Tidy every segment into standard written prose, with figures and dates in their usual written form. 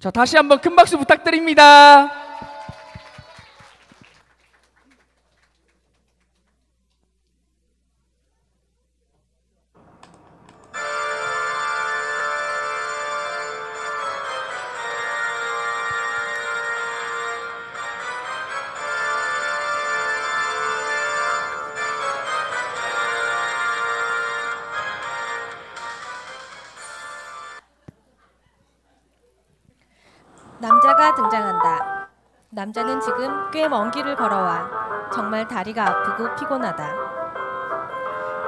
자, 다시 한번 큰 박수 부탁드립니다. 남자가 등장한다. 남자는 지금 꽤 먼 길을 걸어와 정말 다리가 아프고 피곤하다.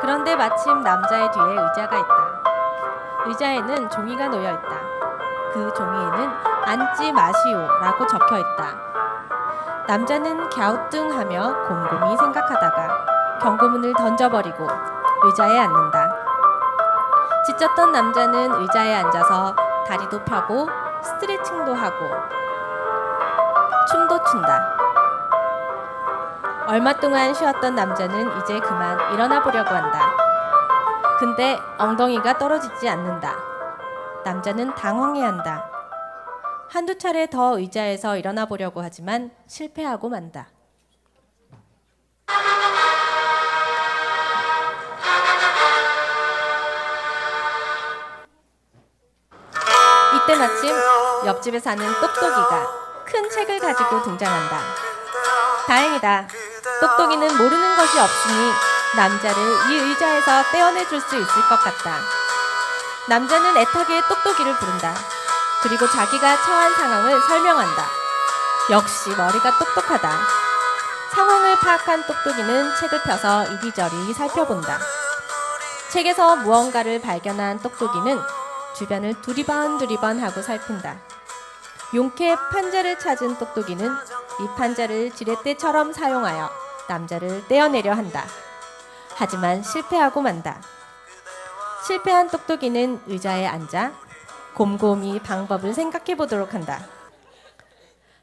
그런데 마침 남자의 뒤에 의자가 있다. 의자에는 종이가 놓여 있다. 그 종이에는 앉지 마시오라고 적혀 있다. 남자는 갸우뚱하며 곰곰이 생각하다가 경고문을 던져버리고 의자에 앉는다. 지쳤던 남자는 의자에 앉아서 다리도 펴고 스트레칭도 하고 춤도 춘다. 얼마 동안 쉬었던 남자는 이제 그만 일어나 보려고 한다. 근데 엉덩이가 떨어지지 않는다. 남자는 당황해한다. 한두 차례 더 의자에서 일어나 보려고 하지만 실패하고 만다. 이때 마침 옆집에 사는 똑똑이가 큰 책을 가지고 등장한다. 다행이다. 똑똑이는 모르는 것이 없으니 남자를 이 의자에서 떼어내줄 수 있을 것 같다. 남자는 애타게 똑똑이를 부른다. 그리고 자기가 처한 상황을 설명한다. 역시 머리가 똑똑하다. 상황을 파악한 똑똑이는 책을 펴서 이리저리 살펴본다. 책에서 무언가를 발견한 똑똑이는 주변을 두리번 하고 살핀다. 용케 판자를 찾은 똑똑이는 이 판자를 지렛대처럼 사용하여 남자를 떼어내려 한다. 하지만 실패하고 만다. 실패한 똑똑이는 의자에 앉아 곰곰이 방법을 생각해 보도록 한다.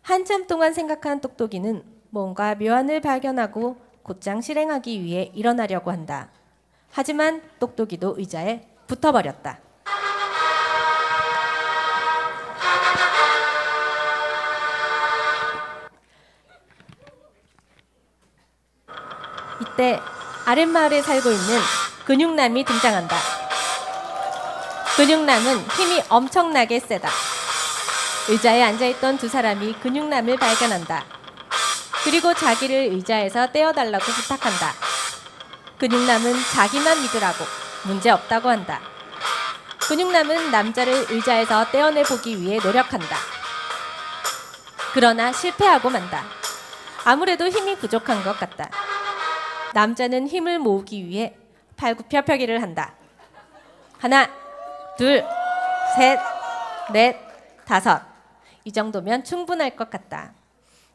한참 동안 생각한 똑똑이는 뭔가 묘안을 발견하고 곧장 실행하기 위해 일어나려고 한다. 하지만 똑똑이도 의자에 붙어버렸다. 이때 아랫마을에 살고 있는 근육남이 등장한다. 근육남은 힘이 엄청나게 세다. 의자에 앉아있던 두 사람이 근육남을 발견한다. 그리고 자기를 의자에서 떼어달라고 부탁한다. 근육남은 자기만 믿으라고 문제없다고 한다. 근육남은 남자를 의자에서 떼어내보기 위해 노력한다. 그러나 실패하고 만다. 아무래도 힘이 부족한 것 같다. 남자는 힘을 모으기 위해 팔굽혀펴기를 한다. 하나, 둘, 셋, 넷, 다섯. 이 정도면 충분할 것 같다.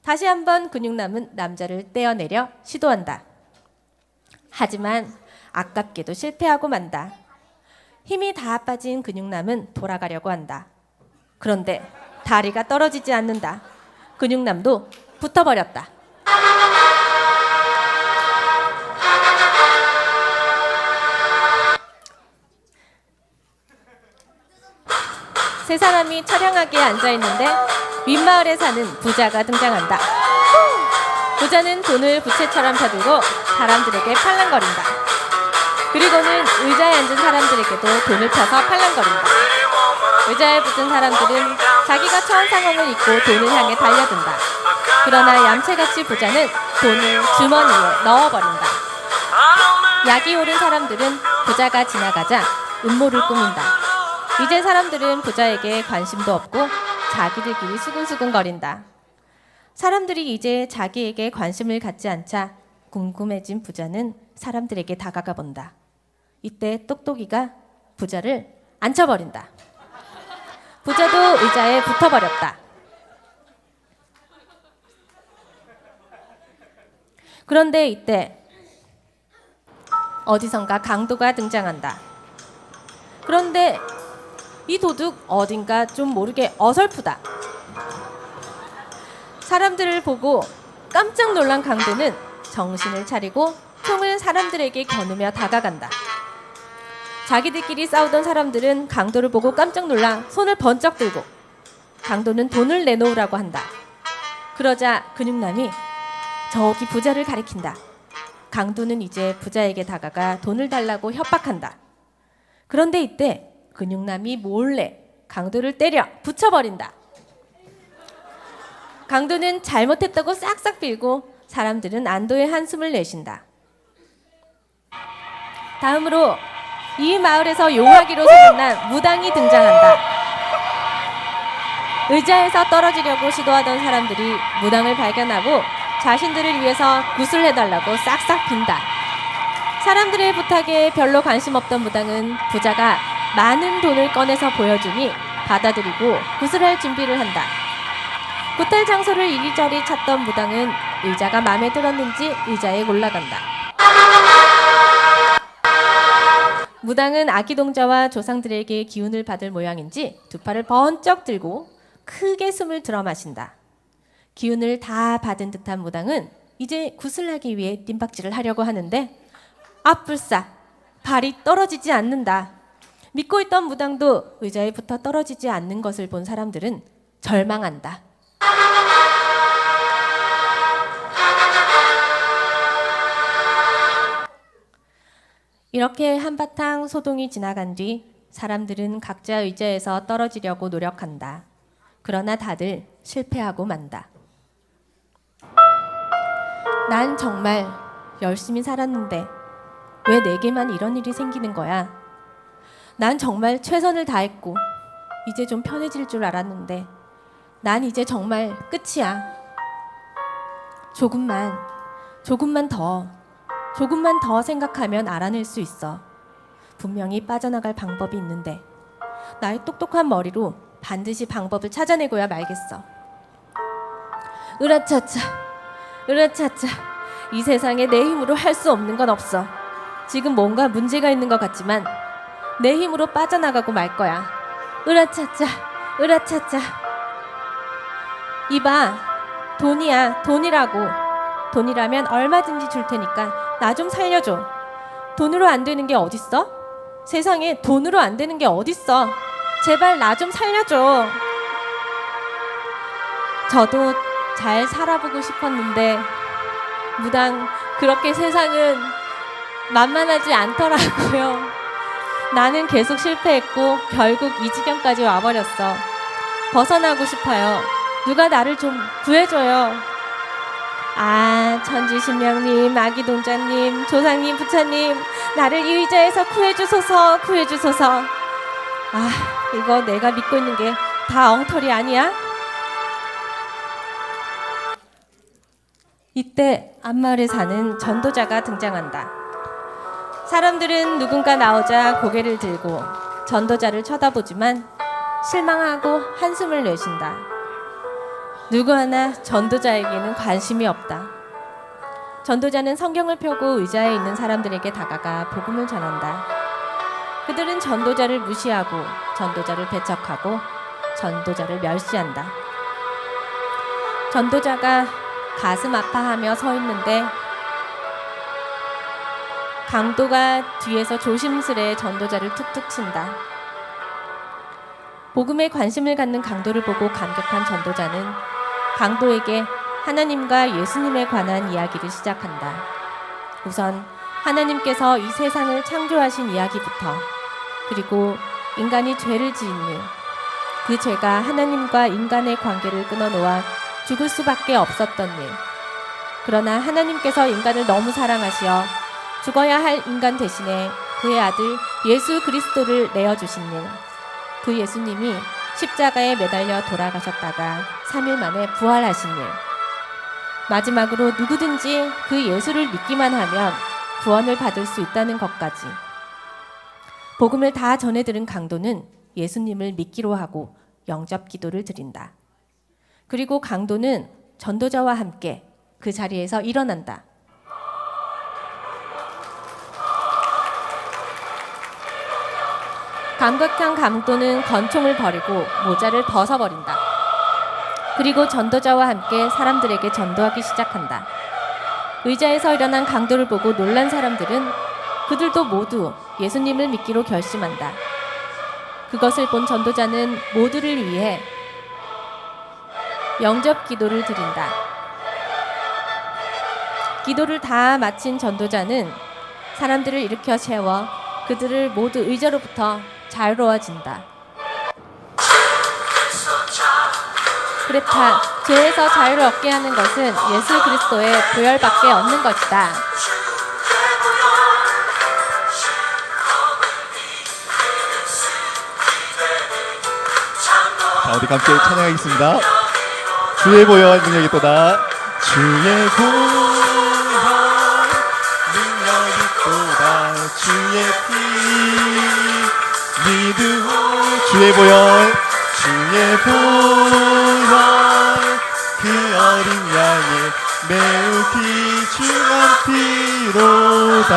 다시 한번 근육남은 남자를 떼어내려 시도한다. 하지만 아깝게도 실패하고 만다. 힘이 다 빠진 근육남은 돌아가려고 한다. 그런데 다리가 떨어지지 않는다. 근육남도 붙어버렸다. 세 사람이 처량하게 앉아있는데 윗마을에 사는 부자가 등장한다. 부자는 돈을 부채처럼 펴들고 사람들에게 팔랑거린다. 그리고는 의자에 앉은 사람들에게도 돈을 펴서 팔랑거린다. 의자에 붙은 사람들은 자기가 처한 상황을 잊고 돈을 향해 달려든다. 그러나 얌체같이 부자는 돈을 주머니에 넣어버린다. 약이 오른 사람들은 부자가 지나가자 음모를 꾸민다. 이제 사람들은 부자에게 관심도 없고 자기들끼리 수근수근거린다. 사람들이 이제 자기에게 관심을 갖지 않자 궁금해진 부자는 사람들에게 다가가 본다. 이때 똑똑이가 부자를 앉혀버린다. 부자도 의자에 붙어버렸다. 그런데 이때 어디선가 강도가 등장한다. 그런데 이 도둑 어딘가 좀 모르게 어설프다. 사람들을 보고 깜짝 놀란 강도는 정신을 차리고 총을 사람들에게 겨누며 다가간다. 자기들끼리 싸우던 사람들은 강도를 보고 깜짝 놀라 손을 번쩍 들고 강도는 돈을 내놓으라고 한다. 그러자 근육남이 저기 부자를 가리킨다. 강도는 이제 부자에게 다가가 돈을 달라고 협박한다. 그런데 이때 근육남이 몰래 강도를 때려 붙여버린다. 강도는 잘못했다고 싹싹 빌고 사람들은 안도의 한숨을 내쉰다. 다음으로 이 마을에서 용하기로 소문난 무당이 등장한다. 의자에서 떨어지려고 시도하던 사람들이 무당을 발견하고 자신들을 위해서 구슬해달라고 싹싹 빈다. 사람들의 부탁에 별로 관심 없던 무당은 부자가 많은 돈을 꺼내서 보여주니 받아들이고 구슬할 준비를 한다. 구탈 장소를 이리저리 찾던 무당은 의자가 마음에 들었는지 의자에 올라간다. 무당은 아기동자와 조상들에게 기운을 받을 모양인지 두 팔을 번쩍 들고 크게 숨을 들어 마신다. 기운을 다 받은 듯한 무당은 이제 구슬하기 위해 뜀박질을 하려고 하는데 아뿔싸 발이 떨어지지 않는다. 믿고 있던 무당도 의자에 붙어 떨어지지 않는 것을 본 사람들은 절망한다. 이렇게 한바탕 소동이 지나간 뒤 사람들은 각자 의자에서 떨어지려고 노력한다. 그러나 다들 실패하고 만다. 난 정말 열심히 살았는데 왜 내게만 이런 일이 생기는 거야? 난 정말 최선을 다했고 이제 좀 편해질 줄 알았는데 난 이제 정말 끝이야. 조금만 더 생각하면 알아낼 수 있어. 분명히 빠져나갈 방법이 있는데 나의 똑똑한 머리로 반드시 방법을 찾아내고야 말겠어. 으라차차 이 세상에 내 힘으로 할 수 없는 건 없어. 지금 뭔가 문제가 있는 것 같지만 내 힘으로 빠져나가고 말 거야. 으라차차 이봐, 돈이야, 돈이라고. 돈이라면 얼마든지 줄 테니까 나 좀 살려줘. 돈으로 안 되는 게 어딨어? 세상에 돈으로 안 되는 게 어딨어? 제발 나 좀 살려줘. 저도 잘 살아보고 싶었는데 무당, 그렇게 세상은 만만하지 않더라고요. 나는 계속 실패했고 결국 이 지경까지 와버렸어. 벗어나고 싶어요. 누가 나를 좀 구해줘요. 아, 천지신명님, 아기동자님, 조상님, 부처님, 나를 이 의자에서 구해주소서. 아, 이거 내가 믿고 있는 게 다 엉터리 아니야? 이때 앞마을에 사는 전도자가 등장한다. 사람들은 누군가 나오자 고개를 들고 전도자를 쳐다보지만 실망하고 한숨을 내쉰다. 누구 하나 전도자에게는 관심이 없다. 전도자는 성경을 펴고 의자에 있는 사람들에게 다가가 복음을 전한다. 그들은 전도자를 무시하고 전도자를 배척하고 전도자를 멸시한다. 전도자가 가슴 아파하며 서 있는데 강도가 뒤에서 조심스레 전도자를 툭툭 친다. 복음에 관심을 갖는 강도를 보고 감격한 전도자는 강도에게 하나님과 예수님에 관한 이야기를 시작한다. 우선 하나님께서 이 세상을 창조하신 이야기부터, 그리고 인간이 죄를 지은 일, 그 죄가 하나님과 인간의 관계를 끊어놓아 죽을 수밖에 없었던 일, 그러나 하나님께서 인간을 너무 사랑하시어 죽어야 할 인간 대신에 그의 아들 예수 그리스도를 내어주신 일, 그 예수님이 십자가에 매달려 돌아가셨다가 3일 만에 부활하신 일, 마지막으로 누구든지 그 예수를 믿기만 하면 구원을 받을 수 있다는 것까지. 복음을 다 전해 들은 강도는 예수님을 믿기로 하고 영접 기도를 드린다. 그리고 강도는 전도자와 함께 그 자리에서 일어난다. 감격한 강도는 권총을 버리고 모자를 벗어버린다. 그리고 전도자와 함께 사람들에게 전도하기 시작한다. 의자에서 일어난 강도를 보고 놀란 사람들은 그들도 모두 예수님을 믿기로 결심한다. 그것을 본 전도자는 모두를 위해 영접 기도를 드린다. 기도를 다 마친 전도자는 사람들을 일으켜 세워 그들을 모두 의자로부터 자유로워진다. 그렇다. 죄에서 자유를 얻게 하는 것은 예수 그리스도의 보혈밖에 없는 것이다. 자, 우리 함께 찬양하겠습니다. 주의 보혈 능력이 또다. 주의 보혈 능력이 또다. 주의 피 믿음. 주의 보혈, 주의 보혈, 그 어린 양의 매우 귀중한 피로다.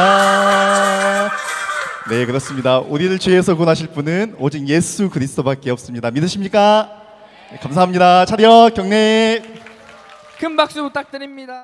네, 그렇습니다. 우리를 죄에서 구원하실 분은 오직 예수 그리스도밖에 없습니다. 믿으십니까? 네, 감사합니다. 차렷 경례. 큰 박수 부탁드립니다.